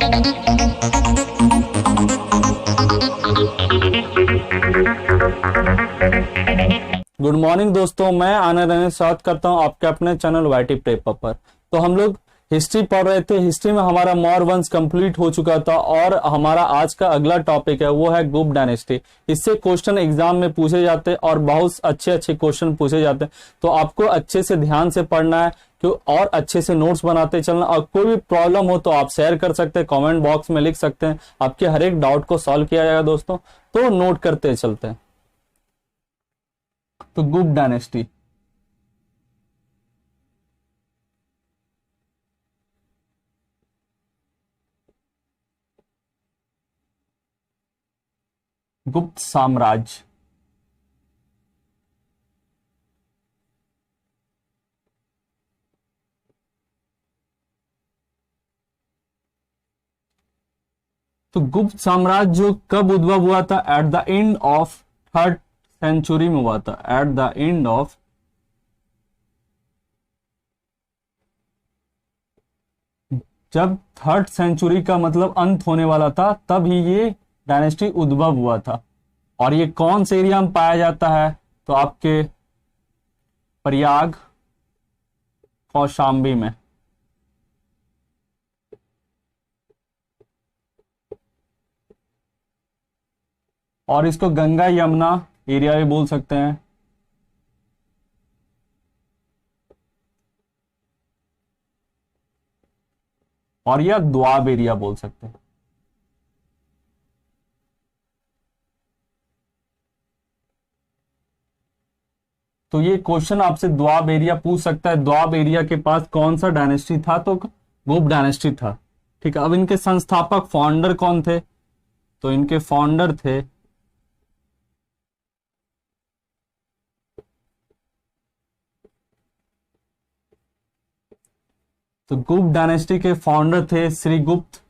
Good morning दोस्तों, मैं आनंद स्वागत करता हूं आपके अपने चैनल वाईटी प्रेपर पर। तो हम लोग हिस्ट्री पढ़ रहे थे। हिस्ट्री में हमारा मौर्य वंश कंप्लीट हो चुका था और हमारा आज का अगला टॉपिक है वो है गुप्त डायनेस्टी। इससे क्वेश्चन एग्जाम में पूछे जाते हैं और बहुत अच्छे अच्छे क्वेश्चन पूछे जाते हैं। तो आपको अच्छे से ध्यान से पढ़ना है और अच्छे से नोट्स बनाते चलना। और कोई भी प्रॉब्लम हो तो आप शेयर कर सकते हैं, कमेंट बॉक्स में लिख सकते हैं। आपके हर एक डाउट को सॉल्व किया जाएगा दोस्तों। तो नोट करते चलते हैं। तो गुप्त डायनेस्टी, गुप्त साम्राज्य। तो गुप्त साम्राज्य जो कब उद्भव हुआ था? At the end of 3rd century में हुआ था। एट द एंड ऑफ जब 3rd सेंचुरी का मतलब अंत होने वाला था तब ही ये डायनेस्टी उद्भव हुआ था। और ये कौन से एरिया में पाया जाता है? तो आपके प्रयाग कौशाम्बी में। और इसको गंगा यमुना एरिया भी बोल सकते हैं। और यह द्वाब एरिया बोल सकते हैं। तो ये क्वेश्चन आपसे द्वाब एरिया पूछ सकता है। द्वाब एरिया के पास कौन सा डायनेस्टी था? तो गुप्त डायनेस्टी था। ठीक है। अब इनके संस्थापक फाउंडर कौन थे? तो इनके फाउंडर थे तो गुप्त डायनेस्टी के फाउंडर थे श्रीगुप्त।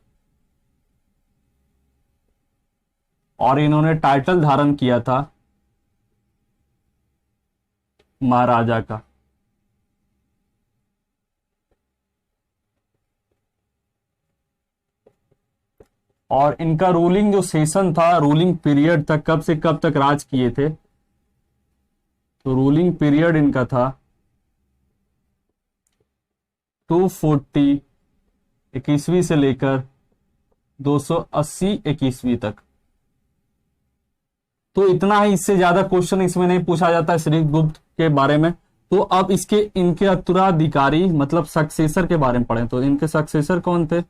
और इन्होंने टाइटल धारण किया था महाराजा का। और इनका रूलिंग जो सेशन था, रूलिंग पीरियड था, कब से कब तक राज किए थे? तो रूलिंग पीरियड इनका था 240 21वीं से लेकर 280 21वीं तक। तो इतना ही, इससे ज्यादा क्वेश्चन इसमें नहीं पूछा जाता है श्रीगुप्त के बारे में। तो अब इनके उत्तराधिकारी मतलब सक्सेसर के बारे में पढ़ें। तो इनके सक्सेसर कौन थे?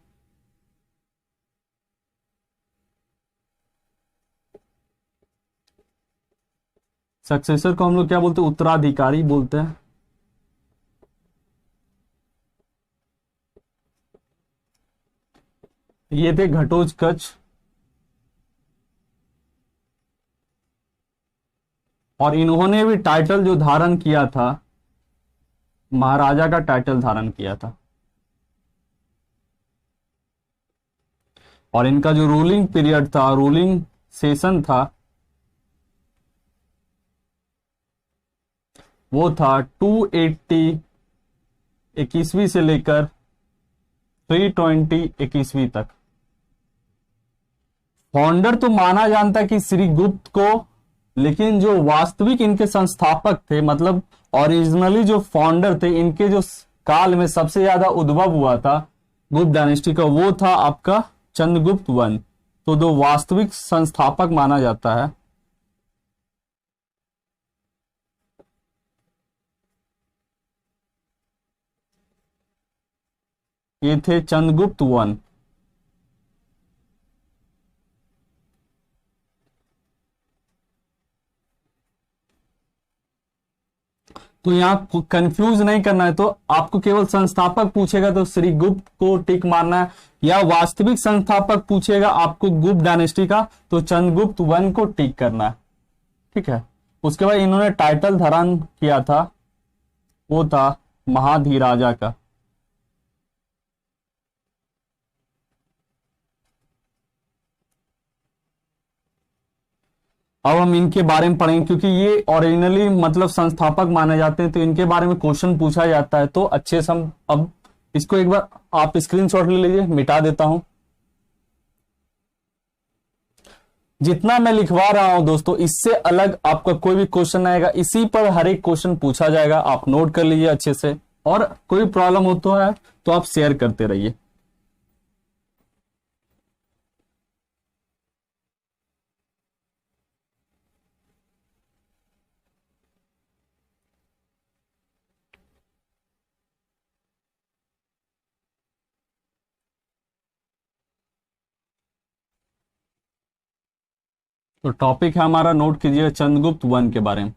सक्सेसर को हम लोग क्या बोलते हैं? उत्तराधिकारी बोलते हैं। ये थे घटोत्कच। और इन्होंने भी टाइटल जो धारण किया था, महाराजा का टाइटल धारण किया था। और इनका जो रूलिंग पीरियड था, रूलिंग सेशन था, वो था 280 21वीं से लेकर 320 21वीं तक। फाउंडर तो माना जानता है कि श्रीगुप्त को, लेकिन जो वास्तविक इनके संस्थापक थे, मतलब ओरिजिनली जो फाउंडर थे, इनके जो काल में सबसे ज्यादा उद्भव हुआ था गुप्त डायनेस्टी का, वो था आपका चंद्रगुप्त वन। तो दो वास्तविक संस्थापक माना जाता है। ये थे चंद्रगुप्त वन। तो यहां कंफ्यूज नहीं करना है। तो आपको केवल संस्थापक पूछेगा तो श्रीगुप्त को टिक मारना है, या वास्तविक संस्थापक पूछेगा आपको गुप्त डायनेस्टी का तो चंद्रगुप्त वन को टिक करना है। ठीक है। उसके बाद इन्होंने टाइटल धारण किया था, वो था महाधीराजा का। अब हम इनके बारे में पढ़ेंगे क्योंकि ये ओरिजिनली मतलब संस्थापक माने जाते हैं। तो इनके बारे में क्वेश्चन पूछा जाता है। तो अच्छे से हम अब इसको एक बार आप स्क्रीनशॉट ले लीजिए, मिटा देता हूं। जितना मैं लिखवा रहा हूं दोस्तों, इससे अलग आपका कोई भी क्वेश्चन आएगा, इसी पर हर एक क्वेश्चन पूछा जाएगा, आप नोट कर लीजिए अच्छे से। और कोई प्रॉब्लम हो तो है तो आप शेयर करते रहिए। तो टॉपिक है हमारा, नोट कीजिए, चंद्रगुप्त वन के बारे में।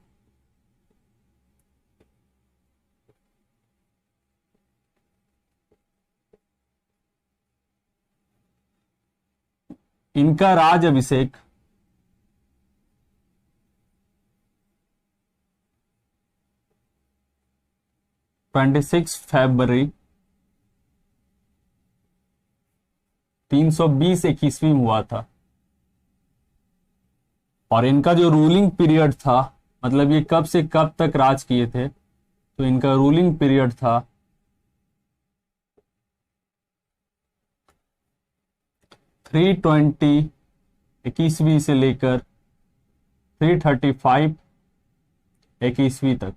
इनका राज अभिषेक 26 फरवरी 320 ईस्वी में हुआ था। और इनका जो रूलिंग पीरियड था, मतलब ये कब से कब तक राज किए थे, तो इनका रूलिंग पीरियड था 320 21वीं से लेकर 335 21वीं तक।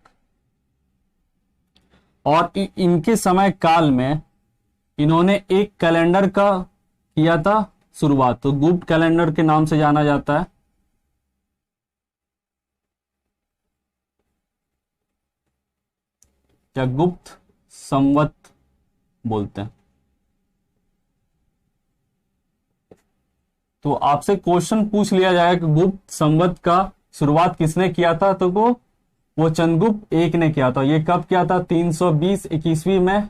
और इनके समय काल में इन्होंने एक कैलेंडर का किया था शुरुआत, तो गुप्त कैलेंडर के नाम से जाना जाता है। या गुप्त संवत बोलते हैं। तो आपसे क्वेश्चन पूछ लिया जाएगा कि गुप्त संवत का शुरुआत किसने किया था, तो वो चंद्रगुप्त एक ने किया था। ये कब किया था? 320 21वीं में,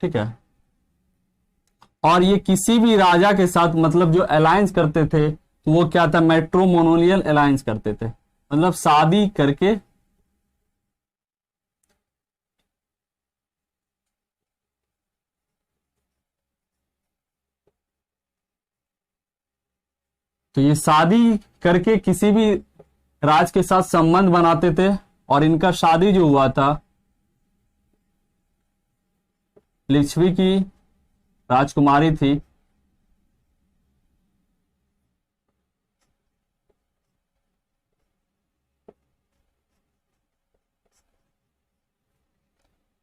ठीक है। और ये किसी भी राजा के साथ मतलब जो अलायंस करते थे, तो वो क्या था? मैट्रोमोनियल अलायंस करते थे, मतलब शादी करके। तो ये शादी करके किसी भी राज के साथ संबंध बनाते थे। और इनका शादी जो हुआ था लिच्छवी की राजकुमारी थी,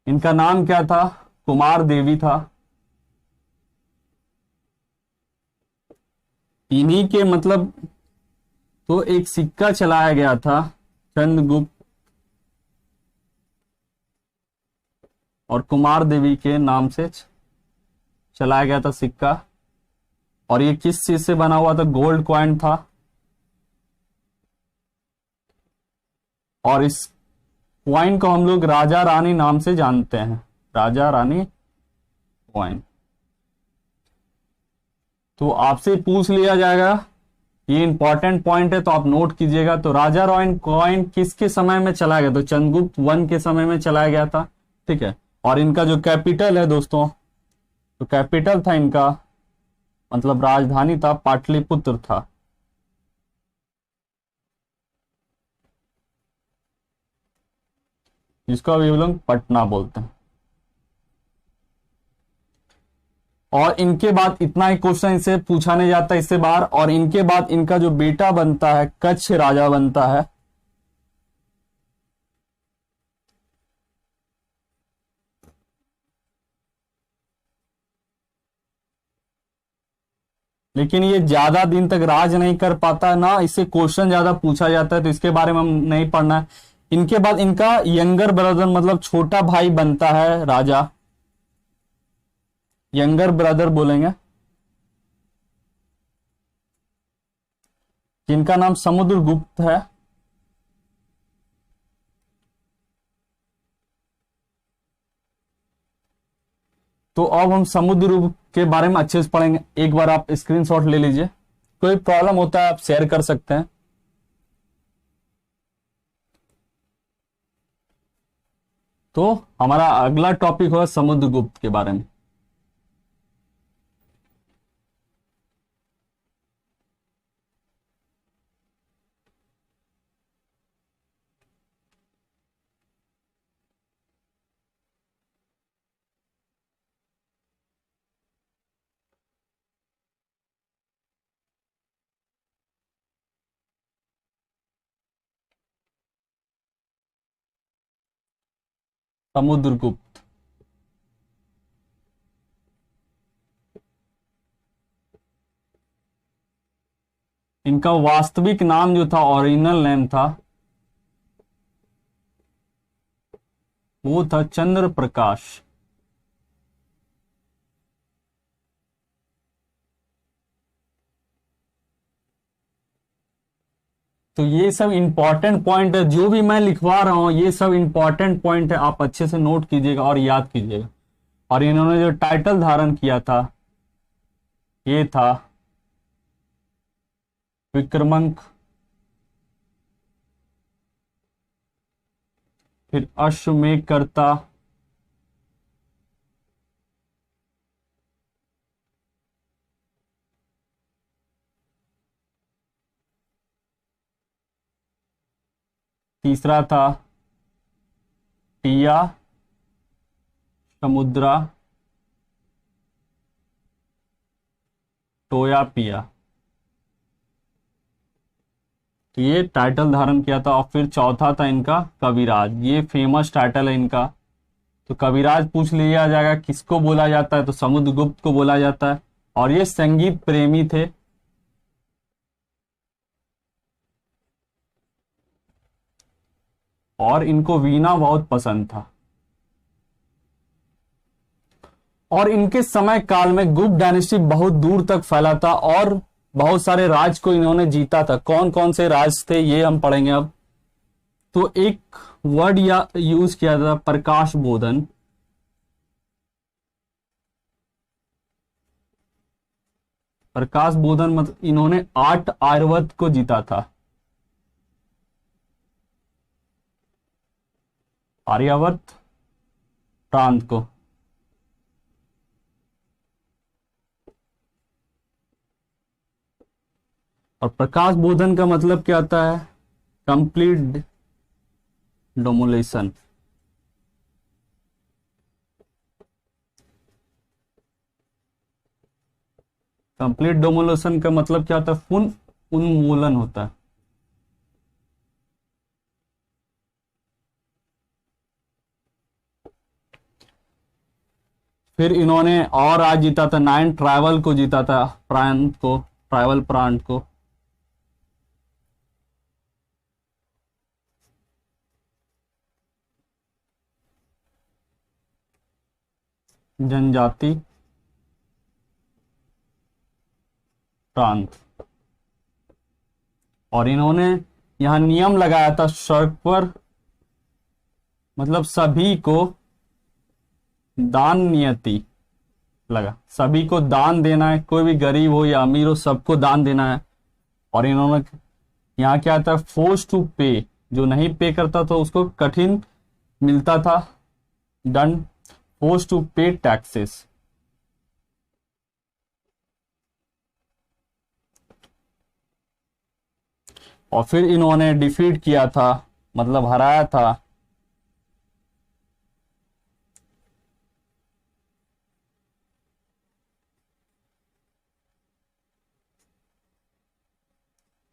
इनका नाम क्या था? कुमार देवी था। इन्हीं के मतलब तो एक सिक्का चलाया गया था चंद्रगुप्त और कुमार देवी के नाम से चलाया गया था सिक्का। और ये किस चीज से बना हुआ था? गोल्ड कॉइन था। और इस कॉइन को हम लोग राजा रानी नाम से जानते हैं, राजा रानी कॉइन। तो आपसे पूछ लिया जाएगा, ये इंपॉर्टेंट पॉइंट है तो आप नोट कीजिएगा। तो राजा रॉय कॉइन किसके समय में चलाया गया? तो चंद्रगुप्त वन के समय में चलाया गया था, ठीक है। और इनका जो कैपिटल है दोस्तों, तो कैपिटल था इनका, मतलब राजधानी था, पाटलिपुत्र था। जिसको अभी लोग पटना बोलते हैं। और इनके बाद इतना ही क्वेश्चन इसे पूछा नहीं जाता इससे बाहर। और इनके बाद इनका जो बेटा बनता है, कच्छ राजा बनता है। लेकिन ये ज्यादा दिन तक राज नहीं कर पाता ना, इससे क्वेश्चन ज्यादा पूछा जाता है, तो इसके बारे में हम नहीं पढ़ना है। इनके बाद इनका यंगर ब्रदर मतलब छोटा भाई बनता है राजा, यंगर ब्रदर बोलेंगे, जिनका नाम समुद्रगुप्त है। तो अब हम समुद्रगुप्त के बारे में अच्छे से पढ़ेंगे। एक बार आप स्क्रीनशॉट ले लीजिए, कोई प्रॉब्लम होता है आप शेयर कर सकते हैं। तो हमारा अगला टॉपिक होगा समुद्रगुप्त के बारे में। समुद्रगुप्त। इनका वास्तविक नाम जो था, ओरिजिनल नेम था, वो था चंद्र प्रकाश। तो ये सब इंपॉर्टेंट पॉइंट है, जो भी मैं लिखवा रहा हूं ये सब इंपॉर्टेंट पॉइंट है, आप अच्छे से नोट कीजिएगा और याद कीजिएगा। और इन्होंने जो टाइटल धारण किया था ये था विक्रमंक, फिर अश्वमेधकर्ता, तीसरा था टिया, समुद्रा, टोया पिया। तो ये टाइटल धारण किया था। और फिर चौथा था इनका कविराज, ये फेमस टाइटल है इनका। तो कविराज पूछ लिया जाएगा किसको बोला जाता है, तो समुद्रगुप्त को बोला जाता है। और ये संगीत प्रेमी थे। और इनको वीणा बहुत पसंद था। और इनके समय काल में गुप्त डायनेस्टी बहुत दूर तक फैला था और बहुत सारे राज को इन्होंने जीता था। कौन कौन से राज थे ये हम पढ़ेंगे अब। तो एक वर्ड या यूज किया था, प्रकाश बोधन। प्रकाश बोधन मतलब इन्होंने 8 आर्यवर्त को जीता था। आर्यावर्त प्रांत को। और प्रकाश बोधन का मतलब क्या आता है, कंप्लीट डोमोलेशन। कंप्लीट डोमोलेशन का मतलब क्या होता है, पूर्ण उन्मूलन होता है। फिर इन्होंने और आज जीता था, 9 ट्राइबल को जीता था, प्रांत को, ट्राइबल प्रांत को। जनजाति प्रांत। और इन्होंने यहां नियम लगाया था सड़क पर, मतलब सभी को दान नियति लगा, सभी को दान देना है, कोई भी गरीब हो या अमीर हो सबको दान देना है। और इन्होंने यहाँ क्या आता है, फोर्स टू पे, जो नहीं पे करता था उसको कठिन मिलता था दंड, फोर्स टू पे टैक्सेस। और फिर इन्होंने डिफीट किया था, मतलब हराया था,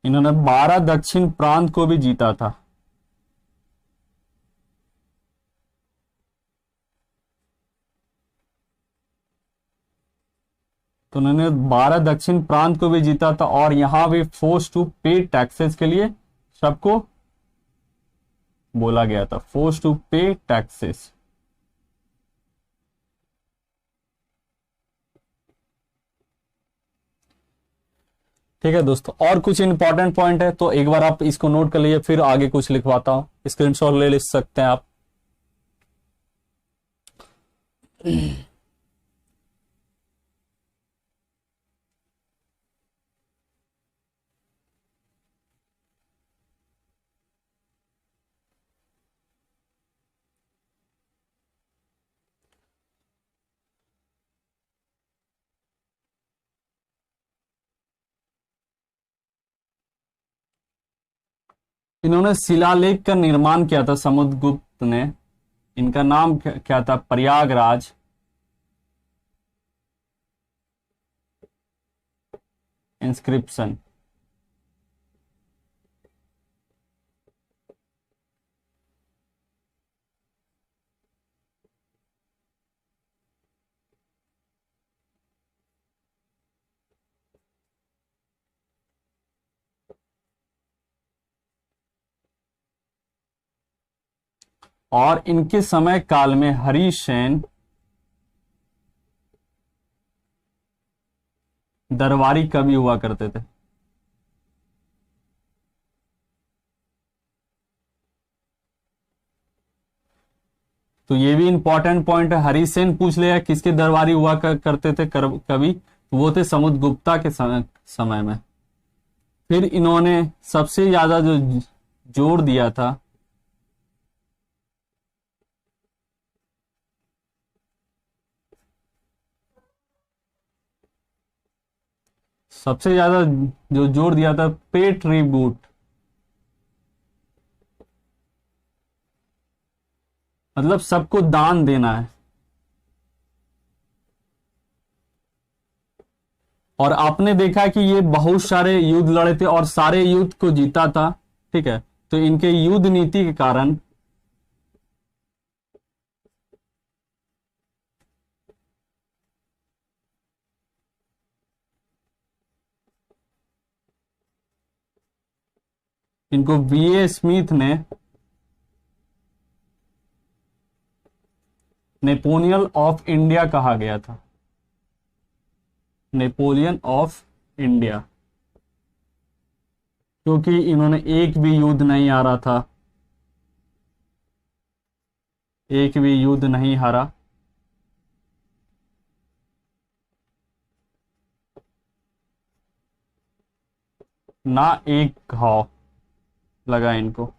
इन्होंने 12 दक्षिण प्रांत को भी जीता था। तो उन्होंने 12 दक्षिण प्रांत को भी जीता था। और यहां भी फोर्स टू पे टैक्सेस के लिए सबको बोला गया था, फोर्स टू पे टैक्सेस। ठीक है दोस्तों, और कुछ इंपॉर्टेंट पॉइंट है तो एक बार आप इसको नोट कर लीजिए, फिर आगे कुछ लिखवाता हूं, स्क्रीनशॉट ले सकते हैं आप। इन्होंने शिलालेख का निर्माण किया था समुद्रगुप्त ने। इनका नाम क्या था, प्रयागराज इंस्क्रिप्शन। और इनके समय काल में हरिसेन दरबारी कवि हुआ करते थे। तो ये भी इंपॉर्टेंट पॉइंट है, हरिसेन पूछ लिया किसके दरबारी हुआ करते थे कवि, वो थे समुद्रगुप्ता के समय में। फिर इन्होंने सबसे ज्यादा जो जोर दिया था सबसे ज्यादा जो जोर दिया था पे ट्रिब्यूट, मतलब सबको दान देना है। और आपने देखा कि ये बहुत सारे युद्ध लड़े थे और सारे युद्ध को जीता था, ठीक है। तो इनके युद्ध नीति के कारण इनको बीए स्मिथ ने नेपोलियन ऑफ इंडिया कहा गया था, नेपोलियन ऑफ इंडिया, क्योंकि इन्होंने एक भी युद्ध नहीं हारा था, एक भी युद्ध नहीं हारा। ना एक घाव लगा इनको।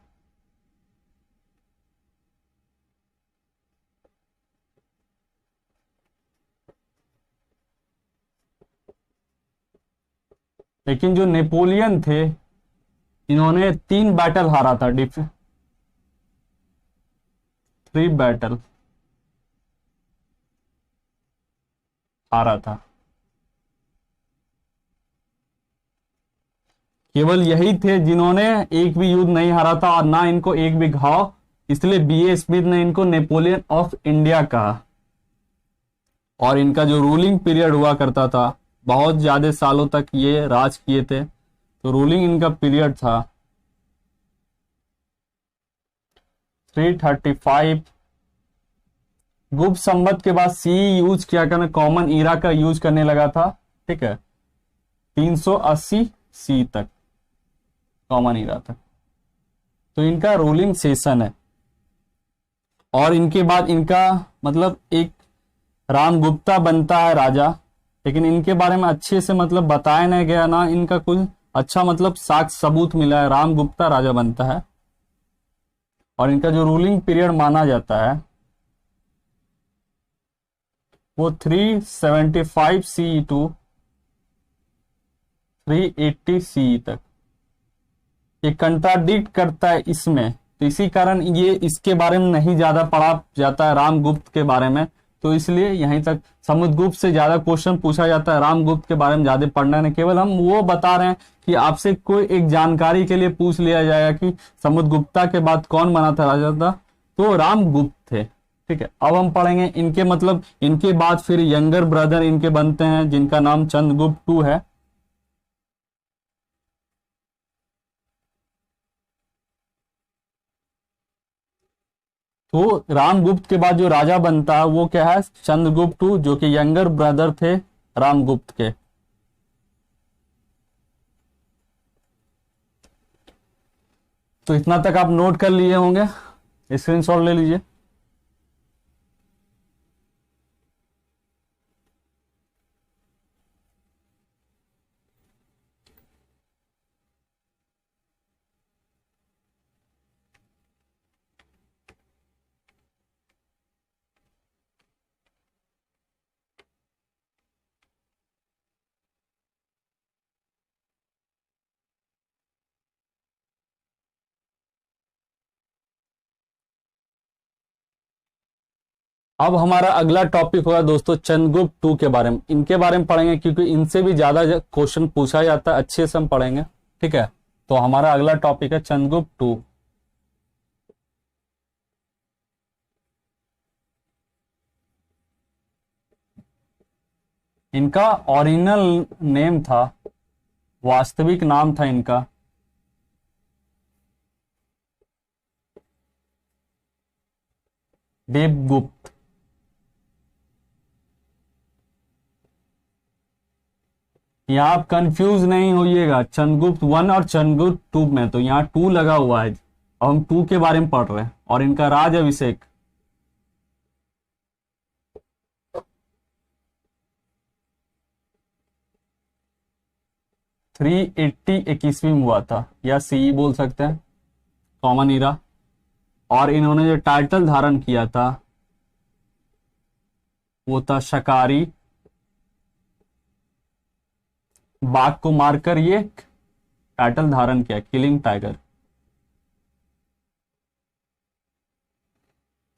लेकिन जो नेपोलियन थे इन्होंने 3 बैटल हारा था, 3 बैटल हारा था। केवल यही थे जिन्होंने एक भी युद्ध नहीं हारा था और ना इनको एक भी घाव, इसलिए बीए स्मिथ ने इनको नेपोलियन ऑफ इंडिया कहा। और इनका जो रूलिंग पीरियड हुआ करता था, बहुत ज्यादा सालों तक ये राज किए थे, तो रूलिंग इनका पीरियड था 335। गुप्त संवत के बाद सी यूज किया करने, कॉमन ईरा का यूज करने लगा था, ठीक है, 380 सी तक, कॉमन ईरा तक। तो इनका रूलिंग सेशन है। और इनके बाद इनका मतलब एक रामगुप्ता बनता है राजा, लेकिन इनके बारे में अच्छे से मतलब बताया नहीं गया, ना इनका कुछ अच्छा मतलब साक्ष्य सबूत मिला है। रामगुप्ता राजा बनता है और इनका जो रूलिंग पीरियड माना जाता है वो 375 सी टू 380 सी तक। ये कंट्राडिक्ट करता है इसमें, तो इसी कारण ये इसके बारे में नहीं ज्यादा पढ़ा जाता है रामगुप्त के बारे में, तो इसलिए यहीं तक। समुद्रगुप्त से ज्यादा क्वेश्चन पूछा जाता है, रामगुप्त के बारे में ज्यादा पढ़ना नहीं, केवल हम वो बता रहे हैं कि आपसे कोई एक जानकारी के लिए पूछ लिया जाएगा कि समुद्रगुप्ता के बाद कौन बना था राजा था, तो रामगुप्त थे, ठीक है। अब हम पढ़ेंगे इनके मतलब इनके बाद फिर यंगर ब्रदर इनके बनते हैं जिनका नाम चंद्रगुप्त टू है। तो रामगुप्त के बाद जो राजा बनता है वो क्या है, चंद्रगुप्त टू, जो कि यंगर ब्रदर थे रामगुप्त के। तो इतना तक आप नोट कर लिए होंगे, स्क्रीनशॉट ले लीजिए। अब हमारा अगला टॉपिक होगा दोस्तों चंद्रगुप्त टू के बारे में। इनके बारे में पढ़ेंगे क्योंकि इनसे भी ज्यादा क्वेश्चन पूछा जाता है, अच्छे से हम पढ़ेंगे, ठीक है। तो हमारा अगला टॉपिक है चंद्रगुप्त टू। इनका ओरिजिनल नेम था, वास्तविक नाम था इनका देवगुप्त। यहाँ आप कंफ्यूज नहीं होइएगा, चंद्रगुप्त 1 और चंद्रगुप्त 2 में तो यहाँ 2 लगा हुआ है और हम 2 के बारे में पढ़ रहे हैं। और इनका राज अभिषेक 380 21वीं में हुआ था, या सीई बोल सकते हैं, कॉमन इरा। और इन्होंने जो टाइटल धारण किया था वो था शकारी, बाघ को मारकर ये टाइटल धारण किया, किलिंग टाइगर।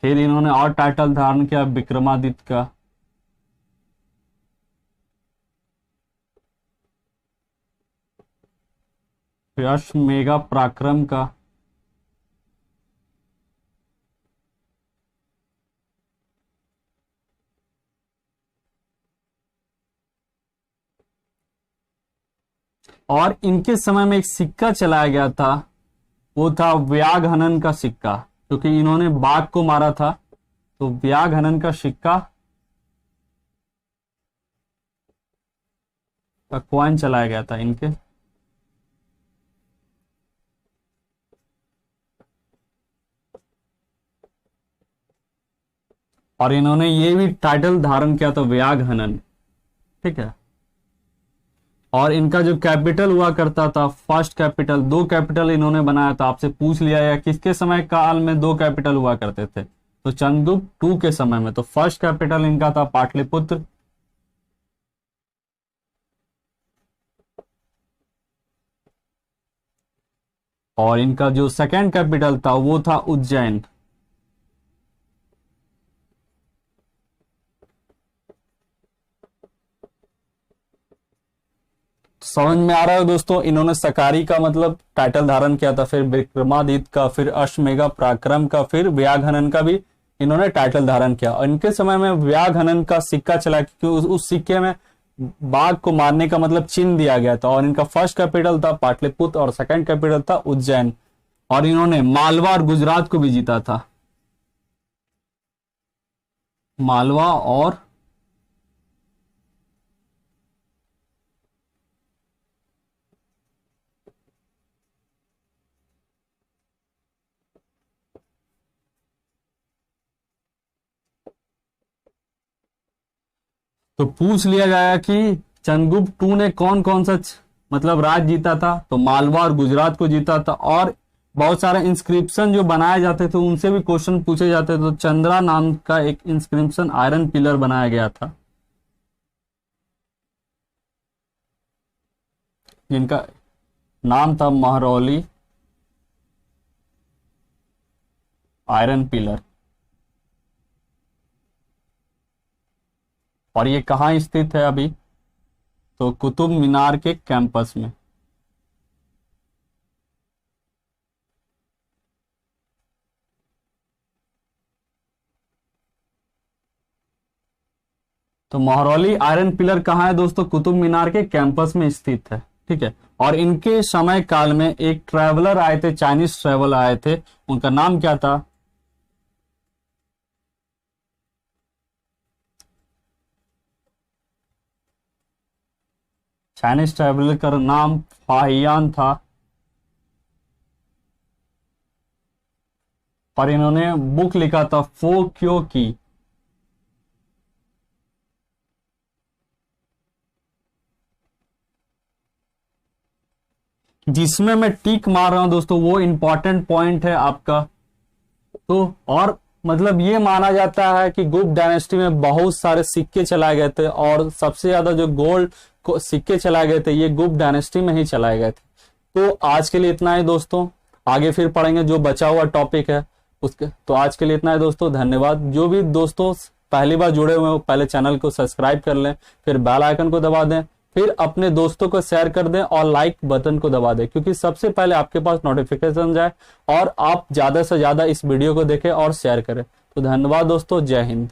फिर इन्होंने और टाइटल धारण किया विक्रमादित्य का, फिर अश्वमेधा पराक्रम का, और इनके समय में एक सिक्का चलाया गया था, वो था व्याघ हनन का सिक्का, क्योंकि इन्होंने बाघ को मारा था, तो व्याघ हनन का सिक्का का कॉइन चलाया गया था इनके। और इन्होंने ये भी टाइटल धारण किया था व्याघ हनन, ठीक है। और इनका जो कैपिटल हुआ करता था, फर्स्ट कैपिटल, 2 कैपिटल इन्होंने बनाया था। आपसे पूछ लिया या किसके समय काल में 2 कैपिटल हुआ करते थे, तो चंद्रगुप्त 2 के समय में। तो फर्स्ट कैपिटल इनका था पाटलिपुत्र, और इनका जो सेकंड कैपिटल था वो था उज्जैन। समझ में आ रहा है दोस्तों, इन्होंने सकारी का मतलब टाइटल धारण किया था, फिर विक्रमादित्य का, फिर अश्वमेधा पराक्रम का, फिर व्याघ हनन का भी इन्होंने टाइटल धारण किया। और इनके समय में व्याघ हनन का सिक्का चला, क्योंकि उस सिक्के में बाघ को मारने का मतलब चिन्ह दिया गया था। और इनका फर्स्ट कैपिटल था पाटलिपुत्र और सेकंड कैपिटल था उज्जैन। और इन्होंने मालवा और गुजरात को भी जीता था, मालवा और तो पूछ लिया गया कि चंद्रगुप्त 2 ने कौन कौन सा मतलब राज जीता था, तो मालवा और गुजरात को जीता था। और बहुत सारे इंस्क्रिप्शन जो बनाए जाते थे उनसे भी क्वेश्चन पूछे जाते थे। तो चंद्रा नाम का एक इंस्क्रिप्शन आयरन पिलर बनाया गया था, जिनका नाम था महरौली आयरन पिलर। और ये कहाँ स्थित है अभी, तो कुतुब मीनार के कैंपस में। तो महरौली आयरन पिलर कहाँ है दोस्तों, कुतुब मीनार के कैंपस में स्थित है, ठीक है। और इनके समय काल में एक ट्रैवलर आए थे, चाइनीज ट्रैवलर आए थे, उनका नाम क्या था, चाइनीज ट्रैवलर का नाम फाहियान था। और इन्होंने बुक लिखा था फो क्यो की, जिसमें मैं टिक मार रहा हूं दोस्तों, वो इंपॉर्टेंट पॉइंट है आपका। तो और मतलब ये माना जाता है कि गुप्त डायनेस्टी में बहुत सारे सिक्के चलाए गए थे, और सबसे ज्यादा जो गोल्ड को सिक्के चलाए गए थे ये गुप्त डायनेस्टी में ही चलाए गए थे। तो आज के लिए इतना ही दोस्तों, आगे फिर पढ़ेंगे जो बचा हुआ टॉपिक है उसके। तो आज के लिए इतना है दोस्तों, धन्यवाद। जो भी दोस्तों पहली बार जुड़े हुए हो पहले चैनल को सब्सक्राइब कर लें, फिर बेल आइकन को दबा दें, फिर अपने दोस्तों को शेयर कर दें और लाइक बटन को दबा दें, क्योंकि सबसे पहले आपके पास नोटिफिकेशन जाए और आप ज्यादा से ज्यादा इस वीडियो को देखें और शेयर करें। तो धन्यवाद दोस्तों, जय हिंद।